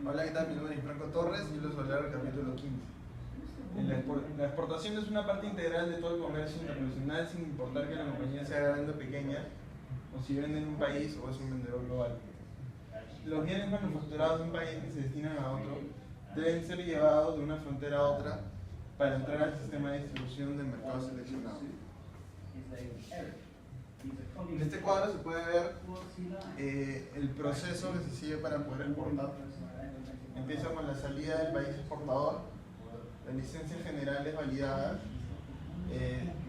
Hola, ¿qué tal? Mi nombre es Franco Torres y yo les voy a hablar del capítulo 15. La exportación es una parte integral de todo el comercio internacional, sin importar que la compañía sea grande o pequeña, o si vende en un país o es un vendedor global. Los bienes manufacturados de un país que se destinan a otro deben ser llevados de una frontera a otra para entrar al sistema de distribución del mercado seleccionado. En este cuadro se puede ver el proceso que se sigue para poder exportar. Empieza con la salida del país exportador, las licencias generales validadas,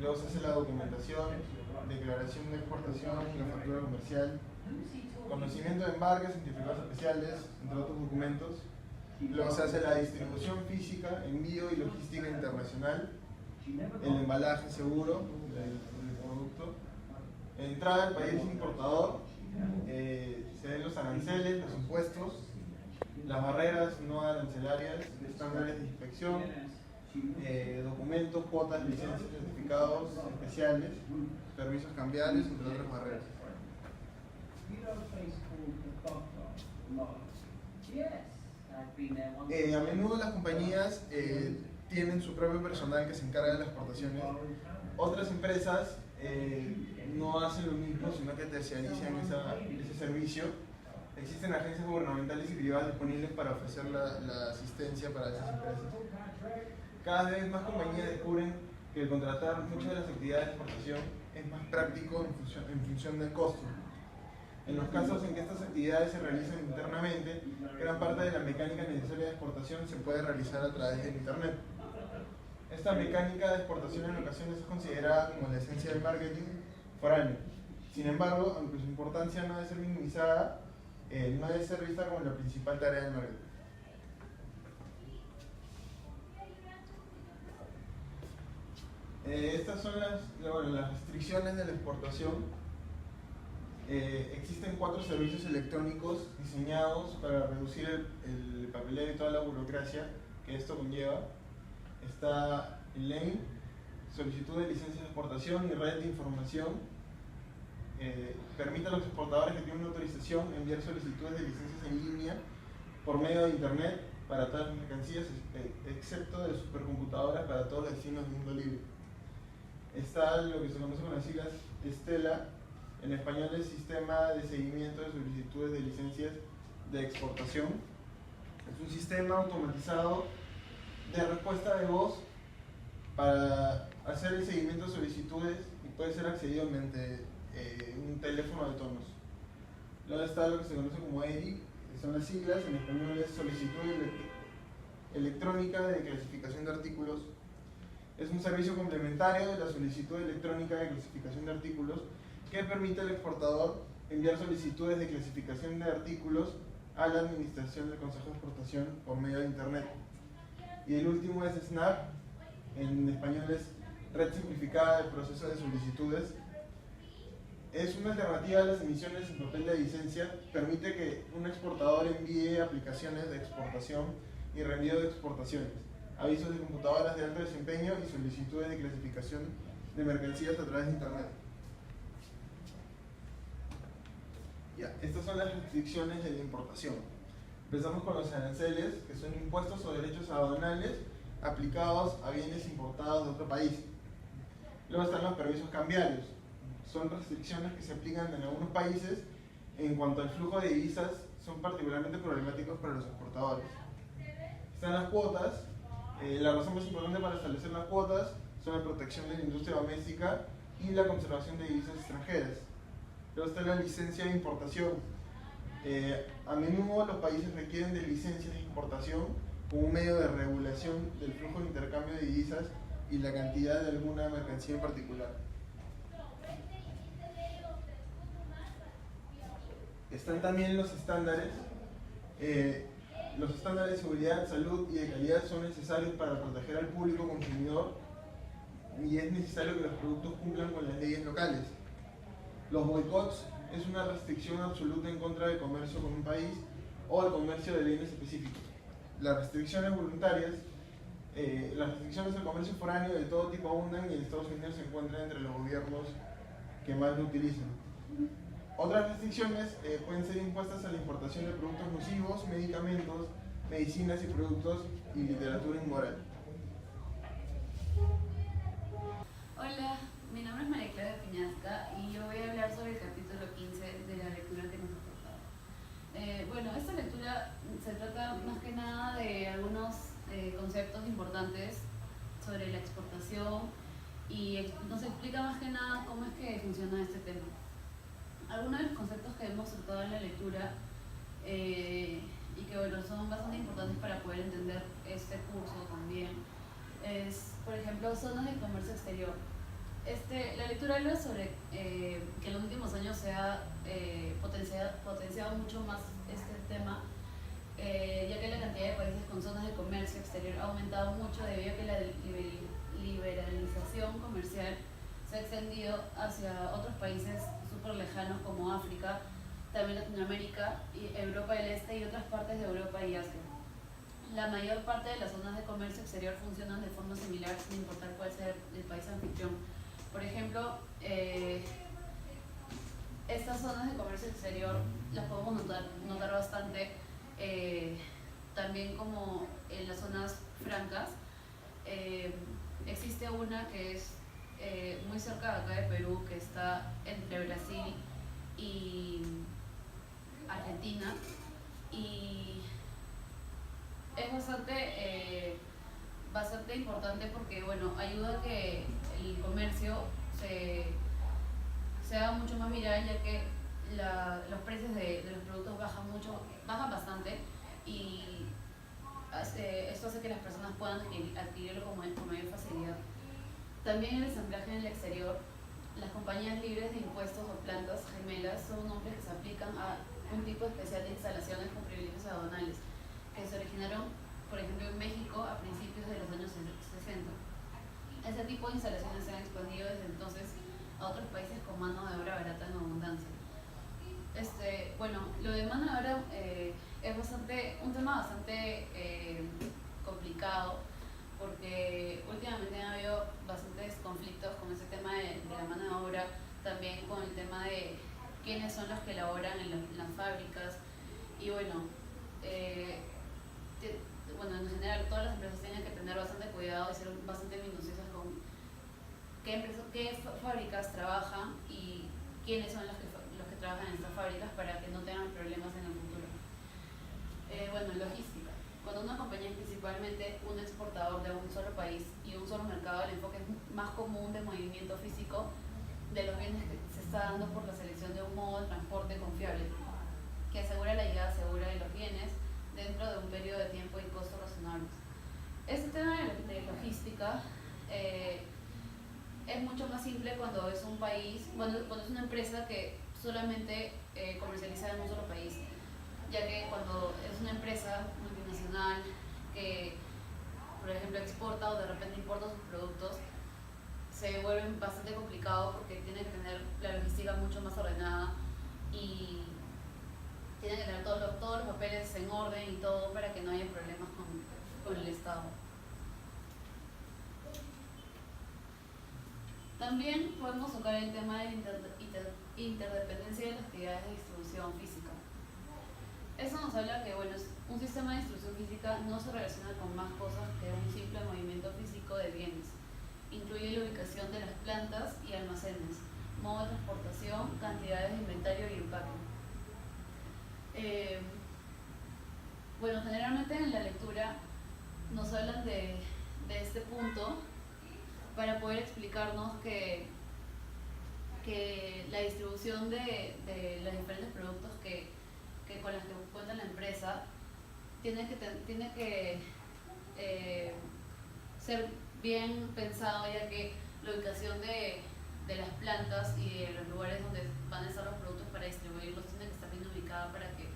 luego se hace la documentación, declaración de exportación, la factura comercial, conocimiento de embarques, certificados especiales, entre otros documentos. Luego se hace la distribución física, envío y logística internacional, el embalaje seguro del producto, entrada al país importador, se ven los aranceles, los impuestos, las barreras no arancelarias, estándares de inspección, documentos, cuotas, licencias, certificados especiales, permisos cambiarios, entre otras barreras. A menudo las compañías tienen su propio personal que se encarga de las exportaciones. Otras empresas no hacen lo mismo, sino que terciarizan ese servicio. Existen agencias gubernamentales y privadas disponibles para ofrecer la asistencia para esas empresas. Cada vez más compañías descubren que el contratar muchas de las actividades de exportación es más práctico en función del costo. En los casos en que estas actividades se realizan internamente, gran parte de la mecánica necesaria de exportación se puede realizar a través de Internet. Esta mecánica de exportación en ocasiones es considerada como la esencia del marketing foráneo. Sin embargo, aunque su importancia no debe ser minimizada, no debe ser vista como la principal tarea del marketing. Estas son las restricciones de la exportación. Existen 4 servicios electrónicos diseñados para reducir el papeleo y toda la burocracia que esto conlleva. Está el LAME, solicitud de licencia de exportación y red de información. Permite a los exportadores que tienen una autorización enviar solicitudes de licencias en línea por medio de Internet para todas las mercancías, excepto de supercomputadoras para todos los destinos del mundo libre. Está lo que se conoce con las siglas STELA, en español es Sistema de Seguimiento de Solicitudes de Licencias de Exportación. Es un sistema automatizado de respuesta de voz para hacer el seguimiento de solicitudes y puede ser accedido mediante un teléfono de tonos. Luego está lo que se conoce como EDI, que son las siglas, en español es Solicitud Electrónica de Clasificación de Artículos. Es un servicio complementario de la solicitud electrónica de clasificación de artículos que permite al exportador enviar solicitudes de clasificación de artículos a la administración del Consejo de Exportación por medio de Internet. Y el último es SNAP, en español es Red Simplificada de Proceso de Solicitudes. Es una alternativa a las emisiones en papel de licencia, permite que un exportador envíe aplicaciones de exportación y reenvío de exportaciones, avisos de computadoras de alto desempeño y solicitudes de clasificación de mercancías a través de Internet. Estas son las restricciones de la importación. Empezamos con los aranceles, que son impuestos o derechos aduanales aplicados a bienes importados de otro país. Luego están los permisos cambiarios. Son restricciones que se aplican en algunos países en cuanto al flujo de divisas, son particularmente problemáticos para los exportadores. Están las cuotas. La razón más importante para establecer las cuotas son la protección de la industria doméstica y la conservación de divisas extranjeras. Luego está la licencia de importación. A menudo los países requieren de licencias de importación como un medio de regulación del flujo de intercambio de divisas y la cantidad de alguna mercancía en particular. Están también los estándares. Los estándares de seguridad, salud y de calidad son necesarios para proteger al público consumidor y es necesario que los productos cumplan con las leyes locales. Los boicots es una restricción absoluta en contra del comercio con un país o al comercio de bienes específicos. Las restricciones voluntarias, las restricciones al comercio foráneo de todo tipo abundan y en Estados Unidos se encuentran entre los gobiernos que más lo utilizan. Otras restricciones pueden ser impuestas a la importación de productos nocivos, medicamentos, medicinas y productos y literatura inmoral. Hola, mi nombre es María Clara Piñasca y yo voy a hablar sobre el capítulo 15 de la lectura que nos ha tocado. Bueno, esta lectura se trata más que nada de algunos conceptos importantes sobre la exportación y nos explica más que nada cómo es que funciona este tema. Algunos de los conceptos que hemos tratado en la lectura y que bueno, son bastante importantes para poder entender este curso también es, por ejemplo, zonas de comercio exterior. La lectura habla sobre que en los últimos años se ha potenciado mucho más este tema, ya que la cantidad de países con zonas de comercio exterior ha aumentado mucho debido a que la liberalización comercial se ha extendido hacia otros países súper lejanos como África, también Latinoamérica, Europa del Este y otras partes de Europa y Asia. La mayor parte de las zonas de comercio exterior funcionan de forma similar sin importar cuál sea el país anfitrión. Por ejemplo, estas zonas de comercio exterior las podemos notar bastante también como en las zonas francas. Existe una que es muy cerca de acá de Perú, que está entre Brasil y Argentina, y es bastante importante porque bueno, ayuda a que el comercio se haga mucho más viral, ya que los precios de los productos bajan bastante, y esto hace que las personas puedan adquirirlo con mayor facilidad. También el ensamblaje en el exterior. Las compañías libres de impuestos o plantas gemelas son nombres que se aplican a un tipo especial de instalaciones con privilegios aduanales, que se originaron, por ejemplo, en México a principios de los años 60. Este tipo de instalaciones se han expandido desde entonces a otros países con mano de obra barata en abundancia. Bueno, lo de mano de obra es un tema bastante complicado, porque últimamente ha habido bastantes conflictos con ese tema de la mano de obra, también con el tema de quiénes son los que elaboran en las fábricas, y bueno, en general todas las empresas tienen que tener bastante cuidado y ser bastante minuciosas con qué fábricas trabajan y quiénes son los que trabajan en estas fábricas, para que no tengan problemas en el futuro. Logística. Cuando una compañía es principalmente un exportador de un solo país y un solo mercado, el enfoque es más común de movimiento físico de los bienes que se está dando por la selección de un modo de transporte confiable, que asegura la llegada segura de los bienes dentro de un periodo de tiempo y costos razonables. Este tema de logística es mucho más simple cuando es un país, cuando es una empresa que solamente comercializa en un solo país, ya que cuando es una empresa multinacional que, por ejemplo, exporta o de repente importa sus productos, se vuelve bastante complicado porque tiene que tener la logística mucho más ordenada y tiene que tener todos los papeles en orden y todo, para que no haya problemas con el Estado. También podemos tocar el tema de la interdependencia de las actividades de distribución física. Eso nos habla que un sistema de distribución física no se relaciona con más cosas que un simple movimiento físico de bienes. Incluye la ubicación de las plantas y almacenes, modo de transportación, cantidades de inventario y empaque. Generalmente en la lectura nos hablan de este punto para poder explicarnos que la distribución de los diferentes productos con las que cuenta la empresa tiene que ser bien pensado, ya que la ubicación de las plantas y de los lugares donde van a estar los productos para distribuirlos tiene que estar bien ubicada para que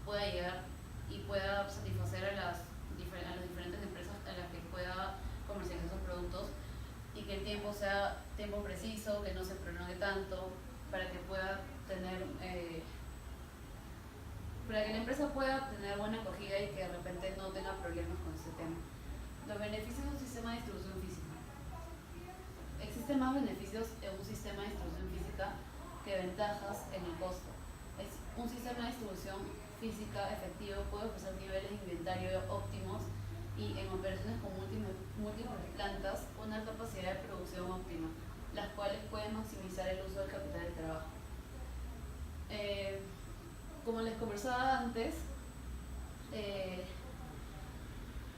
pueda llegar y pueda satisfacer a las diferentes empresas a las que pueda comercializar esos productos, y que el tiempo sea tiempo preciso, que no se prolongue tanto, para que la empresa pueda tener buena acogida y que de repente no tenga problemas con este tema. Los beneficios de un sistema de distribución física. Existen más beneficios en un sistema de distribución física que ventajas en el costo. Un sistema de distribución física efectivo puede ofrecer niveles de inventario óptimos y en operaciones con múltiples plantas una capacidad de producción óptima, las cuales pueden maximizar el uso del capital de trabajo. Como les conversaba antes,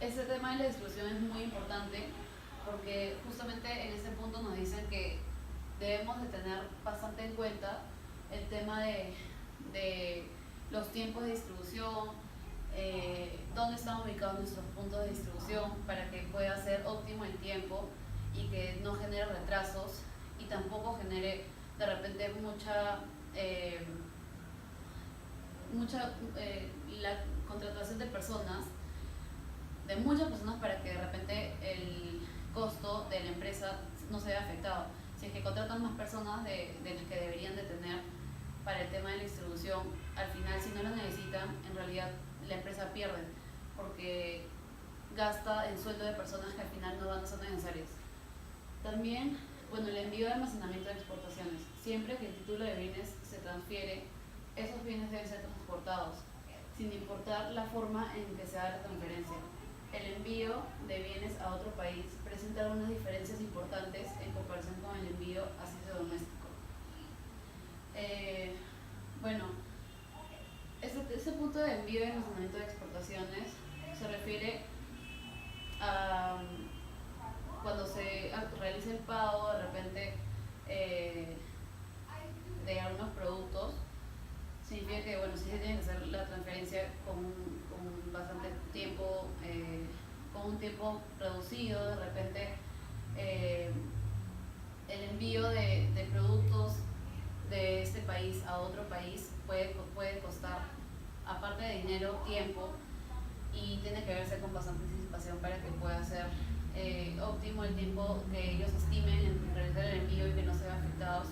ese tema de la distribución es muy importante porque justamente en ese punto nos dicen que debemos de tener bastante en cuenta el tema de los tiempos de distribución, dónde están ubicados nuestros puntos de distribución para que pueda ser óptimo el tiempo y que no genere retrasos y tampoco genere de repente la contratación de muchas personas para que de repente el costo de la empresa no se vea afectado. Si es que contratan más personas de las que deberían de tener para el tema de la distribución, al final si no lo necesitan, en realidad la empresa pierde porque gasta en sueldo de personas que al final no van a ser necesarias. También, bueno, el envío de almacenamiento de exportaciones. Siempre que el título de bienes se transfiere, esos bienes deben ser transportados, sin importar la forma en que se haga la transferencia. El envío de bienes a otro país presenta algunas diferencias importantes en comparación con el envío a sitio doméstico. Bueno, ese punto de envío y almacenamiento de exportaciones se refiere a cuando se realiza el pago de repente de algunos productos. Significa que, bueno, sí se tiene que hacer la transferencia con bastante tiempo, con un tiempo reducido. De repente, el envío de productos de este país a otro país puede costar, aparte de dinero, tiempo, y tiene que verse con bastante anticipación para que pueda ser óptimo el tiempo que ellos estimen en realizar el envío y que no se vea afectado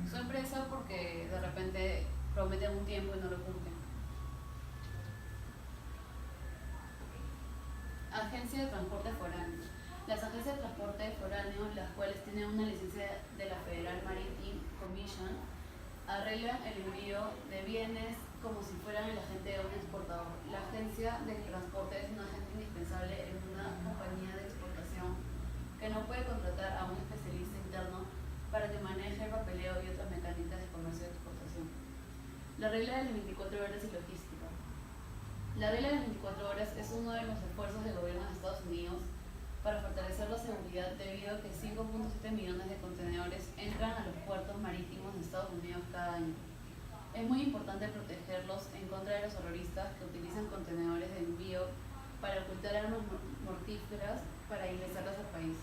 su empresa porque de repente prometen un tiempo y no lo cumplen. Agencia de Transporte Foráneo. Las agencias de transporte foráneo, las cuales tienen una licencia de la Federal Maritime Commission, arreglan el envío de bienes como si fueran el agente de un exportador. La agencia de transporte es un agente indispensable en una compañía de exportación que no puede contratar a un especialista interno para que maneje el papeleo y otras mecánicas de comercio de exportación. La regla de las 24 horas y logística. La regla de las 24 horas es uno de los esfuerzos del gobierno de Estados Unidos para fortalecer la seguridad debido a que 5.7 millones de contenedores entran a los puertos marítimos de Estados Unidos cada año. Es muy importante protegerlos en contra de los terroristas que utilizan contenedores de envío para ocultar armas mortíferas para ingresarlas al país.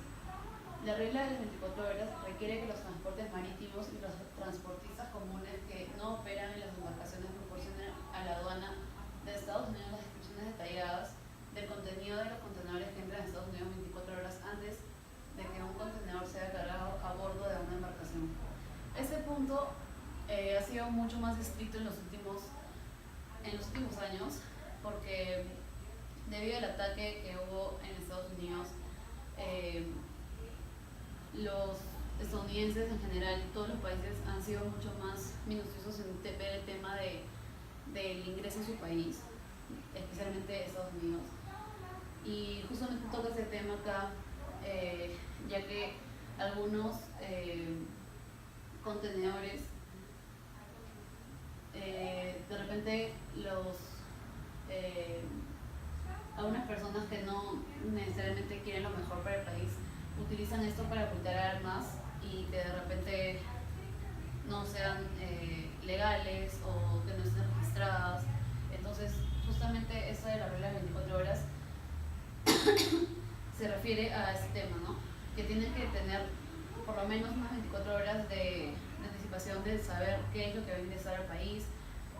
La regla de las 24 horas requiere que los transportes marítimos y los transportistas comunes que no operan en las embarcaciones proporcionen a la aduana de Estados Unidos las descripciones detalladas del contenido de los contenedores que entran a Estados Unidos 24 horas antes de que un contenedor sea cargado a bordo de una embarcación. Este punto ha sido mucho más estricto en los últimos años porque debido al ataque que hubo en Estados Unidos, los estadounidenses en general y todos los países han sido mucho más minuciosos en ver el tema del ingreso en su país, especialmente Estados Unidos. Y justamente toca ese tema acá, ya que algunos contenedores, de repente algunas personas que no necesariamente quieren lo mejor para el país utilizan esto para ocultar armas y que de repente no sean legales o que no estén registradas. Entonces, justamente esta de la regla de 24 horas se refiere a ese tema, ¿no? Que tienen que tener por lo menos unas 24 horas de anticipación de saber qué es lo que va a ingresar al país,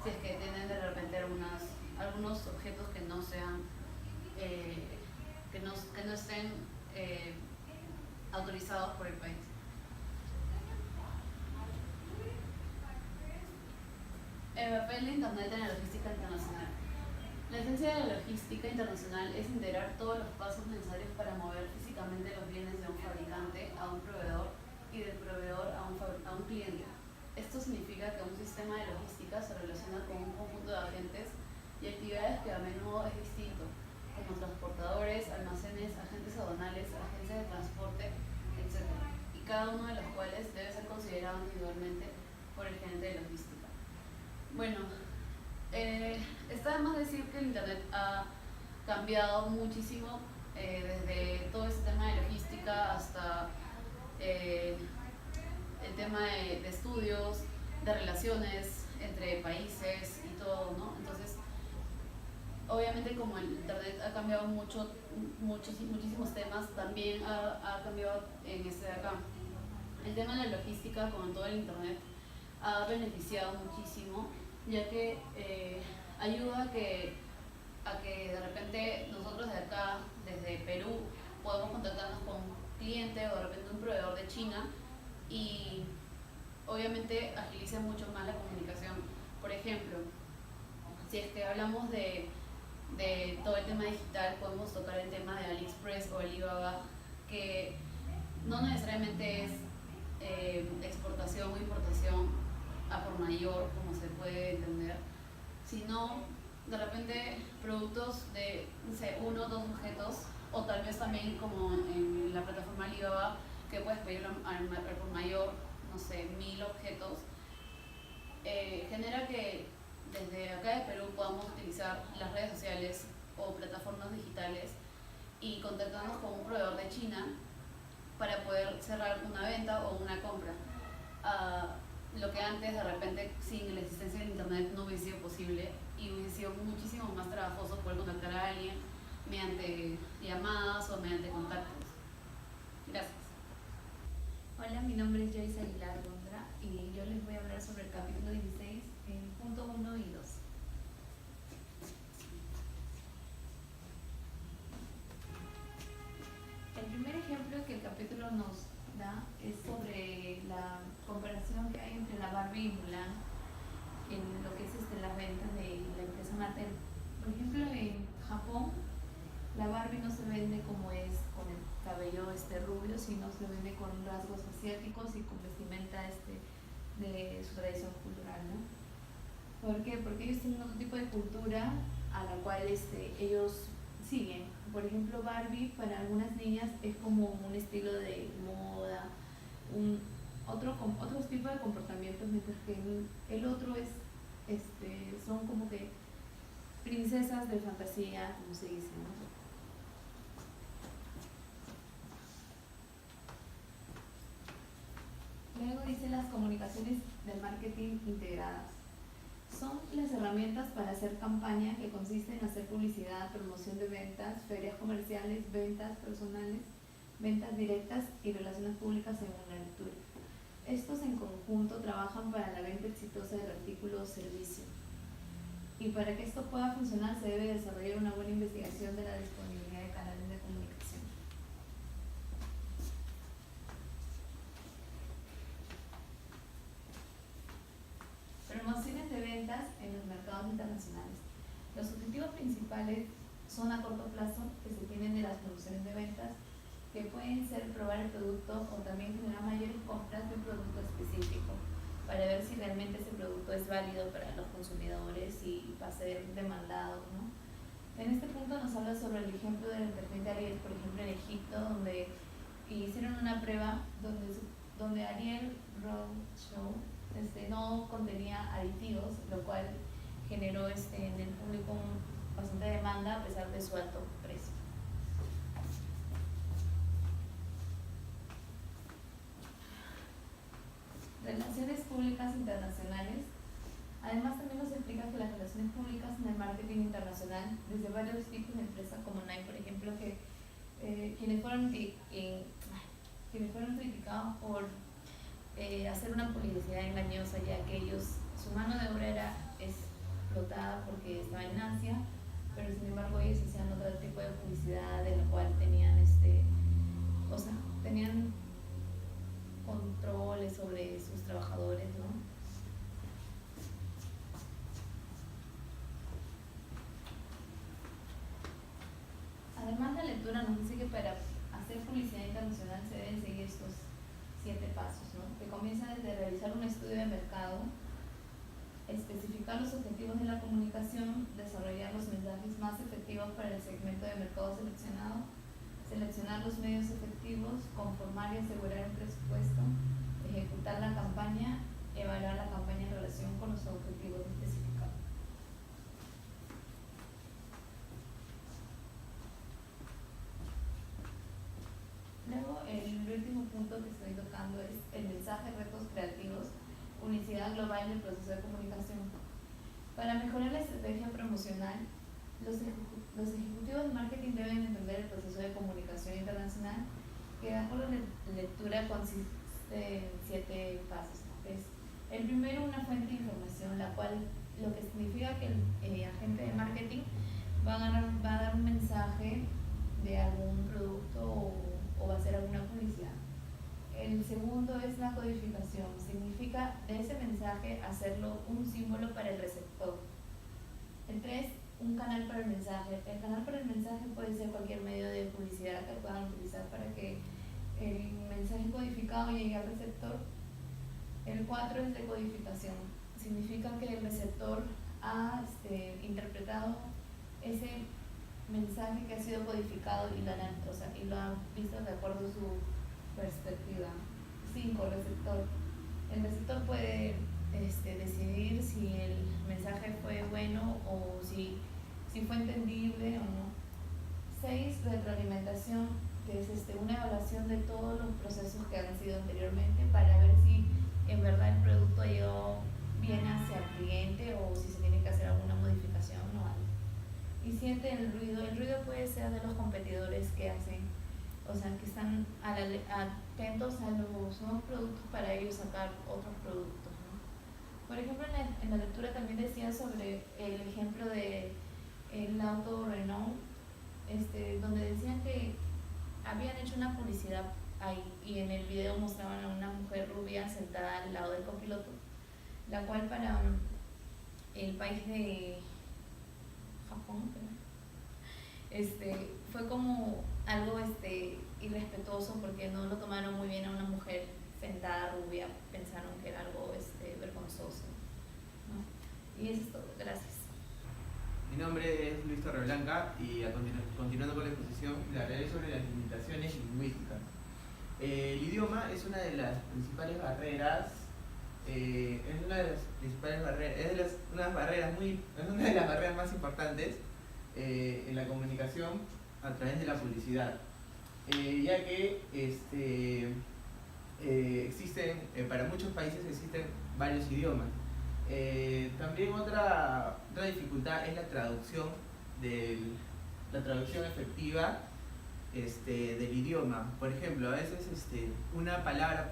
si es que tienen de repente algunos objetos que no sean, que no estén autorizados por el país. El papel de Internet en la logística internacional. La esencia de la logística internacional es integrar todos los pasos necesarios para mover físicamente los bienes de un fabricante a un proveedor y del proveedor a un cliente. Esto significa que un sistema de logística se relaciona con un conjunto de agentes y actividades que de más decir que el Internet ha cambiado muchísimo, desde todo ese tema de logística hasta el tema de estudios, de relaciones entre países y todo, ¿no? Entonces, obviamente como el Internet ha cambiado muchísimos temas, también ha cambiado en este de acá. El tema de la logística con todo el Internet ha beneficiado muchísimo, ya que ayuda a que de repente nosotros de acá, desde Perú, podemos contactarnos con un cliente o de repente un proveedor de China y obviamente agiliza mucho más la comunicación. Por ejemplo, si es que hablamos de todo el tema digital, podemos tocar el tema de AliExpress o Alibaba, que no necesariamente es exportación o importación a por mayor, como se puede entender, sino de repente productos de, no sé, 1 o 2 objetos, o tal vez también como en la plataforma Alibaba, que puedes pedirlo al por mayor, no sé, 1000 objetos, genera que desde acá de Perú podamos utilizar las redes sociales o plataformas digitales y contactarnos con un proveedor de China para poder cerrar una venta o una compra. Lo que antes de repente sin la existencia del Internet no hubiese sido posible y hubiese sido muchísimo más trabajoso poder contactar a alguien mediante llamadas o mediante contactos. Gracias. Hola, mi nombre es Joyce Aguilar Gondra y yo les voy a hablar sobre el capítulo 16, punto 1 y 2. El primer ejemplo que el capítulo nos da es sobre la comparación que hay entre la Barbie y Mulan en lo que es las ventas de la empresa Mattel. Por ejemplo, en Japón, la Barbie no se vende como es con el cabello rubio, sino se vende con rasgos asiáticos y con vestimenta de su tradición cultural, ¿no? ¿Por qué? Porque ellos tienen otro tipo de cultura a la cual ellos siguen. Por ejemplo, Barbie para algunas niñas es como un estilo de moda, otro tipo de comportamientos, mientras que el otro son como que princesas de fantasía, como se dice, ¿no? Luego dice las comunicaciones del marketing integradas. Son las herramientas para hacer campaña que consisten en hacer publicidad, promoción de ventas, ferias comerciales, ventas personales, ventas directas y relaciones públicas según la lectura. Estos en conjunto trabajan para la venta exitosa del artículo o servicio. Y para que esto pueda funcionar se debe desarrollar una buena investigación de la disponibilidad de canales de comunicación. Promociones de ventas en los mercados internacionales. Los objetivos principales son a corto plazo que se tienen de las promociones de ventas, que pueden ser probar el producto o también generar mayores compras de un producto específico para ver si realmente ese producto es válido para los consumidores y va a ser demandado, ¿no? En este punto nos habla sobre el ejemplo del detergente Ariel, por ejemplo en Egipto, donde hicieron una prueba donde Ariel Roadshow no contenía aditivos, lo cual generó en el público bastante demanda a pesar de su alto precio. Relaciones públicas internacionales. Además también nos explica que las relaciones públicas en el marketing internacional, desde varios tipos de empresas como Nike, por ejemplo, que quienes fueron criticados por hacer una publicidad engañosa, ya que su mano de obra era explotada porque estaba en Asia, pero sin embargo ellos hacían otro tipo de publicidad de la cual tenían tenían controles sobre sus trabajadores, ¿no? Además, la lectura nos dice que para hacer publicidad internacional se deben seguir estos 7 pasos, ¿no? Que comienza desde realizar un estudio de mercado, especificar los objetivos de la comunicación, desarrollar los mensajes más efectivos para el segmento de mercado seleccionado, seleccionar los medios efectivos, conformar y asegurar el presupuesto, ejecutar la campaña, evaluar la campaña en relación con los objetivos especificados. Para mejorar la estrategia promocional, los ejecutivos de marketing deben entender el proceso de comunicación internacional, que de acuerdo a la lectura consiste en 7 pasos, ¿no? Es el primero, una fuente de información, la cual lo que significa que el agente de marketing va a dar un mensaje de algún producto o va a hacer alguna publicidad. El segundo es la codificación, significa de ese mensaje hacerlo un símbolo para el receptor. El 3, un canal para el mensaje. El canal para el mensaje puede ser cualquier medio de publicidad que puedan utilizar para que el mensaje codificado llegue al receptor. El 4 es decodificación, significa que el receptor ha interpretado ese mensaje que ha sido codificado y lo ha visto de acuerdo a su perspectiva. 5, receptor. El receptor puede decidir si el mensaje fue bueno o si fue entendible o no. 6, retroalimentación, que es una evaluación de todos los procesos que han sido anteriormente para ver si en verdad el producto ha llegado bien hacia el cliente o si se tiene que hacer alguna modificación o algo. Y 7, el ruido. El ruido puede ser de los competidores que hacen, o sea, que están atentos a los nuevos productos para ellos sacar otros productos, ¿no? Por ejemplo, en la lectura también decía sobre el ejemplo de el auto Renault, donde decían que habían hecho una publicidad ahí y en el video mostraban a una mujer rubia sentada al lado del copiloto, la cual para el país de Japón, fue como algo irrespetuoso porque no lo tomaron muy bien a una mujer sentada rubia, pensaron que era algo vergonzoso, ¿no? Y eso es todo, gracias. Mi nombre es Luis Torreblanca y continuando con la exposición, le hablaré sobre las limitaciones lingüísticas. El idioma es una de las principales barreras, es una de las barreras más importantes en la comunicación a través de la publicidad, ya que existen, para muchos países existen varios idiomas. También otra dificultad es la traducción efectiva del idioma. Por ejemplo, a veces una palabra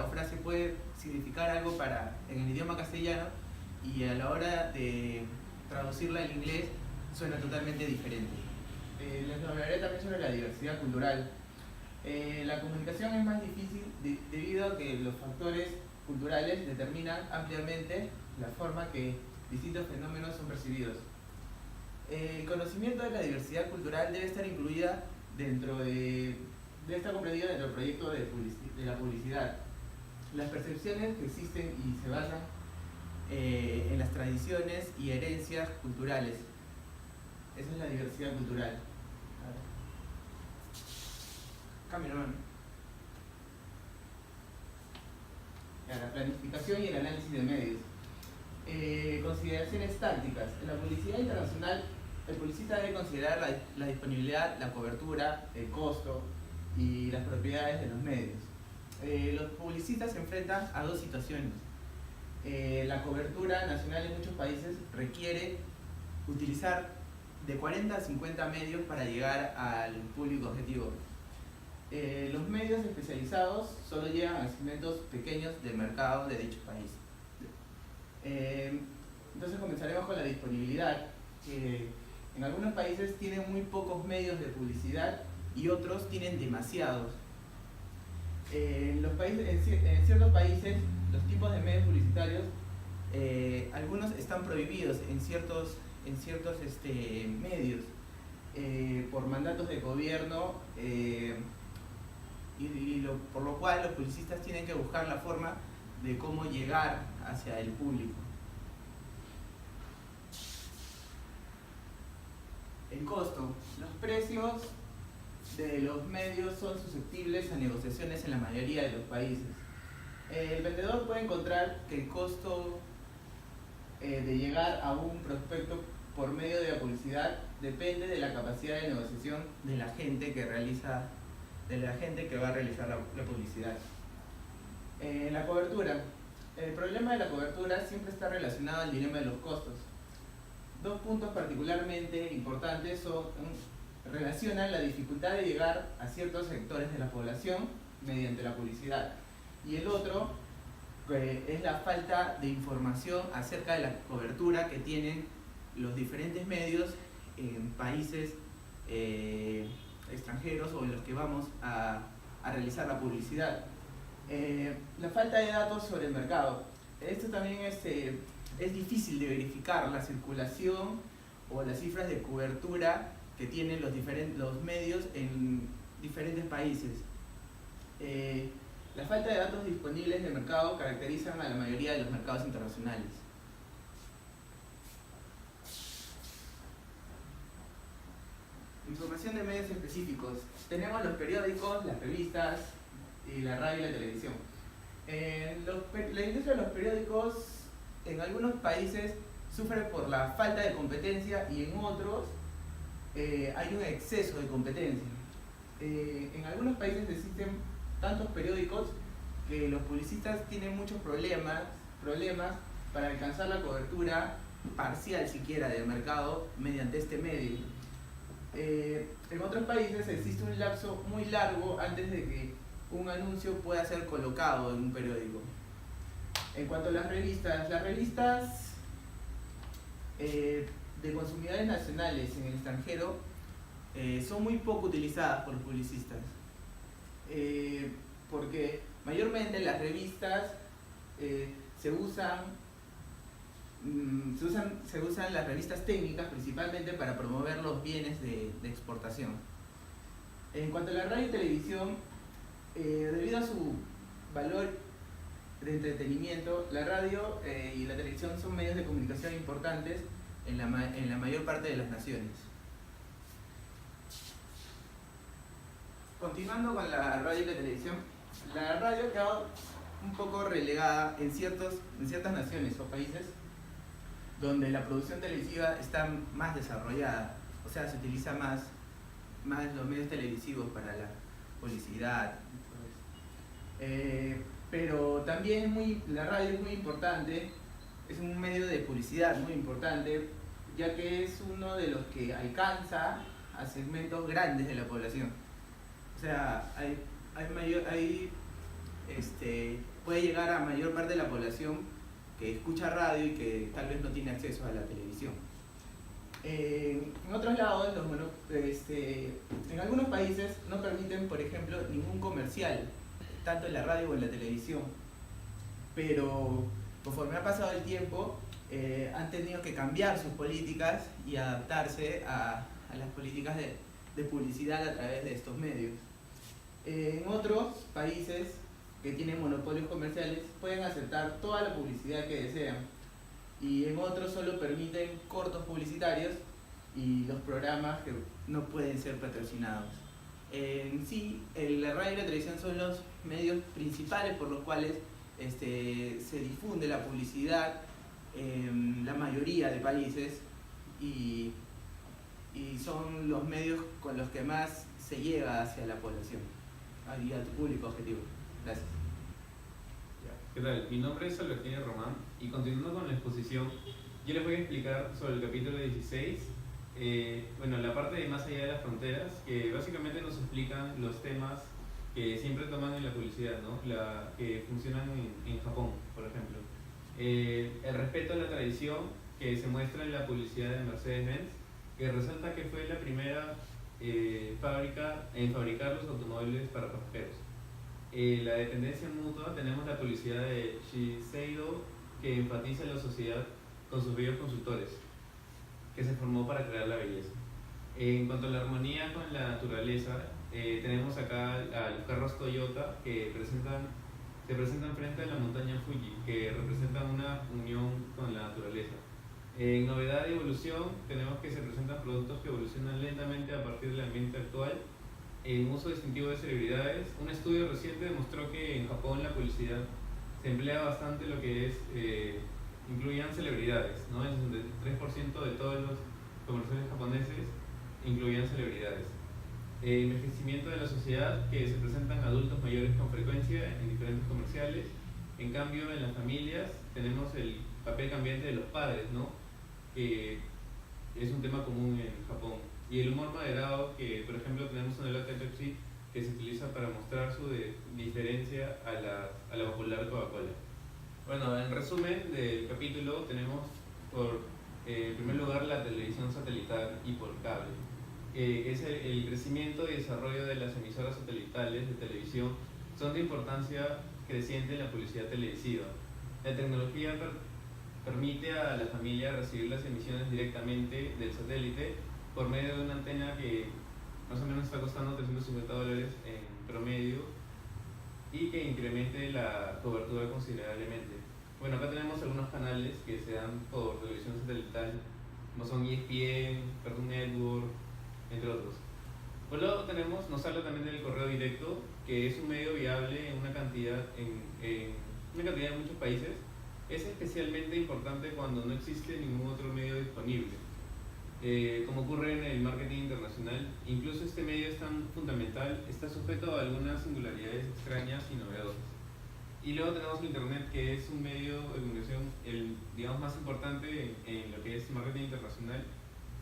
o frase puede significar algo en el idioma castellano y a la hora de traducirla al inglés suena totalmente diferente. Les hablaré también sobre la diversidad cultural. La comunicación es más difícil debido a que los factores culturales determinan ampliamente la forma que distintos fenómenos son percibidos. El conocimiento de la diversidad cultural debe estar incluida debe estar comprendido dentro del proyecto de la publicidad. Las percepciones que existen y se basan en las tradiciones y herencias culturales. Esa es la diversidad cultural. Cambio, hermano. La planificación y el análisis de medios. Consideraciones tácticas. En la publicidad internacional, el publicista debe considerar la disponibilidad, la cobertura, el costo y las propiedades de los medios. Los publicistas se enfrentan a dos situaciones. La cobertura nacional en muchos países requiere utilizar de 40 a 50 medios para llegar al público objetivo. Los medios especializados solo llegan a segmentos pequeños del mercado de dicho país. Entonces comenzaremos con la disponibilidad. En algunos países tienen muy pocos medios de publicidad y otros tienen demasiados. En ciertos países los tipos de medios publicitarios, algunos están prohibidos en ciertos medios por mandatos de gobierno, por lo cual los publicistas tienen que buscar la forma de cómo llegar hacia el público. El costo. Los precios de los medios son susceptibles a negociaciones en la mayoría de los países. El vendedor puede encontrar que el costo de llegar a un prospecto por medio de la publicidad depende de la capacidad de negociación de la gente que va a realizar la publicidad. La cobertura. el problema de la cobertura siempre está relacionado al dilema de los costos. Dos puntos particularmente importantes relacionan la dificultad de llegar a ciertos sectores de la población mediante la publicidad. Y el otro es la falta de información acerca de la cobertura que tienen los diferentes medios en países extranjeros o en los que vamos a realizar la publicidad. La falta de datos sobre el mercado. Esto también es difícil de verificar la circulación o las cifras de cobertura que tienen los medios en diferentes países. La falta de datos disponibles de mercado caracterizan a la mayoría de los mercados internacionales. Información de medios específicos. Tenemos los periódicos, las revistas y la radio y la televisión. La industria de los periódicos en algunos países sufre por la falta de competencia y en otros hay un exceso de competencia. En algunos países existen tantos periódicos que los publicistas tienen muchos problemas para alcanzar la cobertura parcial siquiera del mercado mediante este medio. En otros países existe un lapso muy largo antes de que un anuncio pueda ser colocado en un periódico. En cuanto a las revistas de consumidores nacionales en el extranjero son muy poco utilizadas por los publicistas, porque mayormente las revistas se usan las revistas técnicas principalmente para promover los bienes de exportación. En cuanto a la radio y televisión, debido a su valor de entretenimiento, la radio y la televisión son medios de comunicación importantes en la mayor parte de las naciones. Continuando con la radio y la televisión, la radio ha quedado un poco relegada en ciertas naciones o países donde la producción televisiva está más desarrollada, o sea, se utiliza más los medios televisivos para la publicidad. Pero también la radio es muy importante, es un medio de publicidad muy importante, ya que es uno de los que alcanza a segmentos grandes de la población. O sea, puede llegar a mayor parte de la población que escucha radio y que tal vez no tiene acceso a la televisión. En otros lados, en algunos países no permiten, por ejemplo, ningún comercial, tanto en la radio o en la televisión. Pero conforme ha pasado el tiempo, han tenido que cambiar sus políticas y adaptarse a las políticas de publicidad a través de estos medios. En otros países que tienen monopolios comerciales pueden aceptar toda la publicidad que desean, y en otros solo permiten cortos publicitarios y los programas que no pueden ser patrocinados. En sí, la radio y la televisión son los medios principales por los cuales se difunde la publicidad en la mayoría de países y son los medios con los que más se llega hacia la población y a tu público objetivo. Gracias. ¿Qué tal? Mi nombre es Albertino Román y continuando con la exposición, yo les voy a explicar sobre el capítulo 16, la parte de más allá de las fronteras, que básicamente nos explican los temas que siempre toman en la publicidad, ¿no? Que funcionan en Japón, por ejemplo. El respeto a la tradición que se muestra en la publicidad de Mercedes-Benz, que resalta que fue la primera fábrica en fabricar los automóviles para pasajeros. La dependencia mutua, tenemos la publicidad de Shiseido, que enfatiza la sociedad con sus bellos consultores, que se formó para crear la belleza. En cuanto a la armonía con la naturaleza, tenemos acá a los carros Toyota que se presentan frente a la montaña Fuji, que representan una unión con la naturaleza. En novedad y evolución, tenemos que se presentan productos que evolucionan lentamente a partir del ambiente actual. En uso distintivo de celebridades, un estudio reciente demostró que en Japón la publicidad se emplea bastante lo que es, incluían celebridades, ¿no? El 63% de todos los comerciales japoneses incluían celebridades. Envejecimiento de la sociedad, que se presentan adultos mayores con frecuencia en diferentes comerciales. En cambio, en las familias tenemos el papel cambiante de los padres, ¿no? Que es un tema común en Japón. Y el humor moderado, que por ejemplo tenemos en el latte Pepsi, que se utiliza para mostrar su diferencia a la popular Coca-Cola. Bueno, en resumen del capítulo tenemos en primer lugar la televisión satelital y por cable. Es el crecimiento y desarrollo de las emisoras satelitales de televisión son de importancia creciente en la publicidad televisiva. La tecnología permite a la familia recibir las emisiones directamente del satélite por medio de una antena que más o menos está costando $350 en promedio y que incremente la cobertura considerablemente. Bueno, acá tenemos algunos canales que se dan por televisión satelital, como son ESPN, Cartoon Network, entre otros. Por luego nos habla también del correo directo, que es un medio viable en una cantidad de muchos países. Es especialmente importante cuando no existe ningún otro medio disponible. Como ocurre en el marketing internacional, incluso este medio es tan fundamental, está sujeto a algunas singularidades extrañas y novedosas. Y luego tenemos el Internet, que es un medio de comunicación, digamos, más importante en lo que es marketing internacional,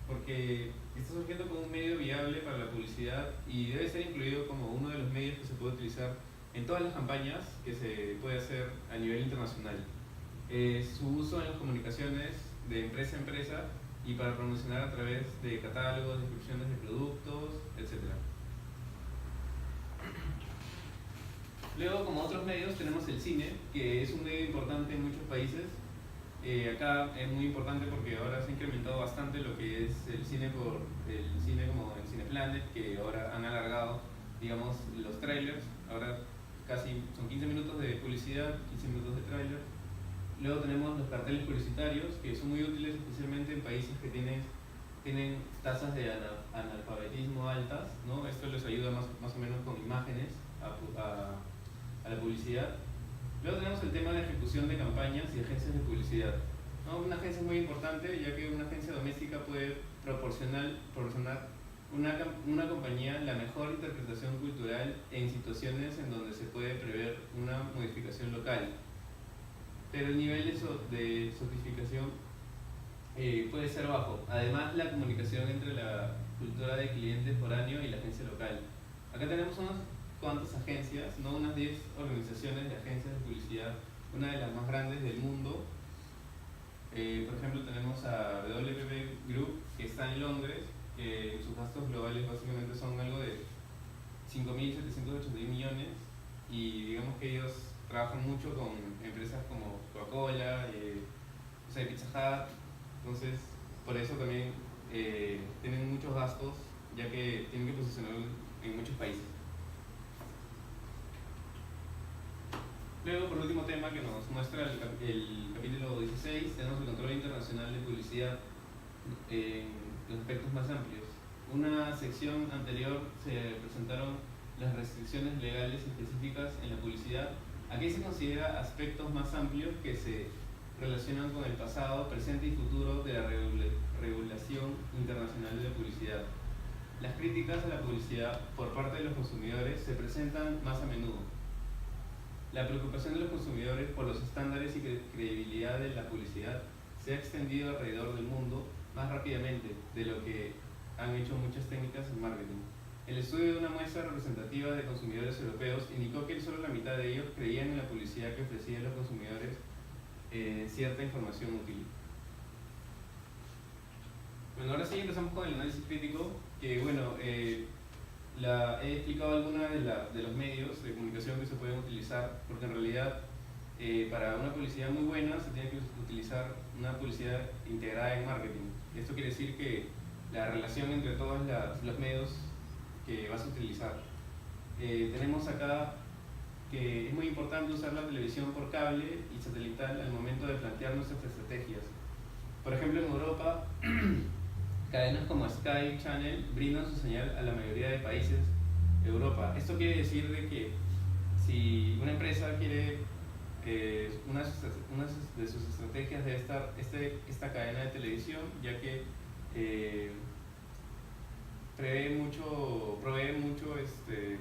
porque está surgiendo como un medio viable para la publicidad y debe ser incluido como uno de los medios que se puede utilizar en todas las campañas que se puede hacer a nivel internacional. Su uso en las comunicaciones de empresa a empresa y para promocionar a través de catálogos, descripciones de productos, etc. Luego, como otros medios, tenemos el cine, que es un medio importante en muchos países. Acá es muy importante porque ahora se ha incrementado bastante lo que es el cine como en Cineplanet, que ahora han alargado, digamos, los trailers. Ahora casi son 15 minutos de publicidad, 15 minutos de trailer. Luego tenemos los carteles publicitarios, que son muy útiles especialmente en países que tienen tasas de analfabetismo altas, ¿no? Esto les ayuda más o menos con imágenes a la publicidad. Luego tenemos el tema de ejecución de campañas y agencias de publicidad, ¿no? Una agencia es muy importante, ya que una agencia doméstica puede proporcionar una compañía la mejor interpretación cultural en situaciones en donde se puede prever una modificación local. Pero el nivel de sofisticación puede ser bajo. Además, la comunicación entre la cultura de cliente foráneo y la agencia local. Acá tenemos unas cuantas agencias, ¿no? Unas 10 organizaciones de agencias de publicidad, una de las más grandes del mundo. Por ejemplo, tenemos a WPP Group, que está en Londres, que sus gastos globales básicamente son algo de 5.781 millones, y digamos que ellos trabajan mucho con empresas como Coca-Cola, Pizza Hut. Entonces por eso también tienen muchos gastos, ya que tienen que posicionarlo en muchos países. Luego, por último tema que nos muestra el capítulo 16, tenemos el control internacional de publicidad en los aspectos más amplios. Una sección anterior se presentaron las restricciones legales específicas en la publicidad. Aquí se considera aspectos más amplios que se relacionan con el pasado, presente y futuro de la regulación internacional de la publicidad. Las críticas a la publicidad por parte de los consumidores se presentan más a menudo. La preocupación de los consumidores por los estándares y credibilidad de la publicidad se ha extendido alrededor del mundo más rápidamente de lo que han hecho muchas técnicas en marketing. El estudio de una muestra representativa de consumidores europeos indicó que solo la mitad de ellos creían en la publicidad que ofrecía a los consumidores cierta información útil. Bueno, ahora sí empezamos con el análisis crítico, que bueno, he explicado algunos de los medios de comunicación que se pueden utilizar, porque en realidad para una publicidad muy buena se tiene que utilizar una publicidad integrada en marketing. Esto quiere decir que la relación entre todos los medios que vas a utilizar. Tenemos acá que es muy importante usar la televisión por cable y satelital al momento de plantear nuestras estrategias. Por ejemplo, en Europa, cadenas como Sky Channel brindan su señal a la mayoría de países de Europa. Esto quiere decir de que si una empresa quiere, una de sus estrategias debe estar esta cadena de televisión, ya que provee mucho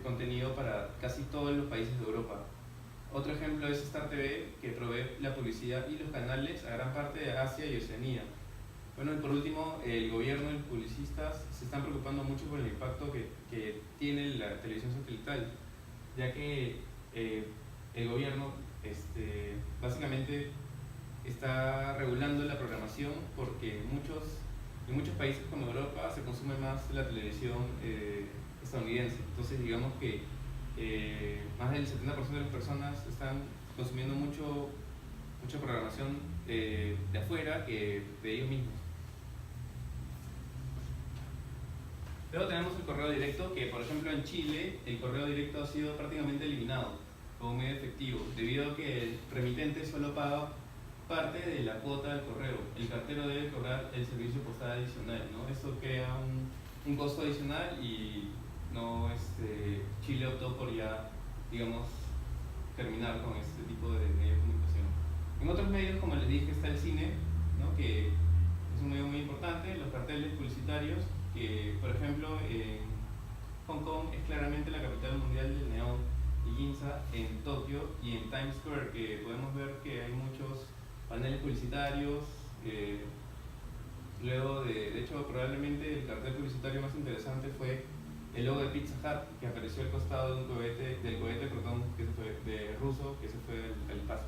contenido para casi todos los países de Europa. Otro ejemplo es Star TV, que provee la publicidad y los canales a gran parte de Asia y Oceanía. Bueno, y por último, el gobierno y los publicistas se están preocupando mucho por el impacto que tiene la televisión satelital, ya que el gobierno básicamente está regulando la programación porque en muchos países como Europa se consume más la televisión estadounidense. Entonces digamos que más del 70% de las personas están consumiendo mucha programación de afuera que de ellos mismos. Luego tenemos el correo directo, que por ejemplo en Chile el correo directo ha sido prácticamente eliminado como medio efectivo, debido a que el remitente solo paga parte de la cuota del correo. El cartero debe cobrar el servicio postal adicional, ¿no? Esto crea un costo adicional y no, Chile optó por ya, digamos, terminar con este tipo de medio de comunicación. En otros medios, como les dije, está el cine, ¿no? Que es un medio muy importante, los carteles publicitarios, que por ejemplo en Hong Kong es claramente la capital mundial del neón, y Ginza en Tokio, y en Times Square, que podemos ver que hay muchos paneles publicitarios. Luego de hecho probablemente el cartel publicitario más interesante fue el logo de Pizza Hut, que apareció al costado de un cohete, que se fue, de ruso, que se fue al espacio.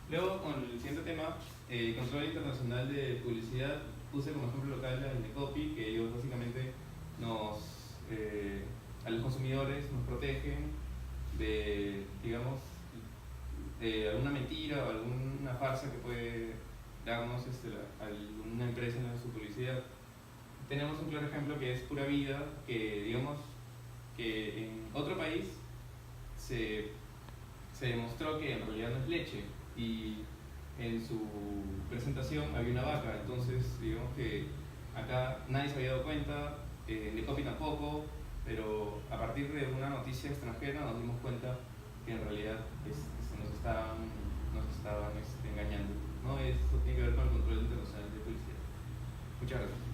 Luego, con el siguiente tema, control internacional de publicidad, puse como ejemplo local la Indecopy, que ellos básicamente a los consumidores nos protegen de, digamos, de alguna mentira o alguna farsa que puede darnos alguna empresa en su publicidad. Tenemos un claro ejemplo que es Pura Vida, que digamos que en otro país se demostró que en realidad no es leche, y en su presentación había una vaca. Entonces digamos que acá nadie se había dado cuenta, Indecopy tampoco, pero a partir de una noticia extranjera nos dimos cuenta que en realidad nos estaban engañando, ¿no? Esto tiene que ver con el control internacional de publicidad. Muchas gracias.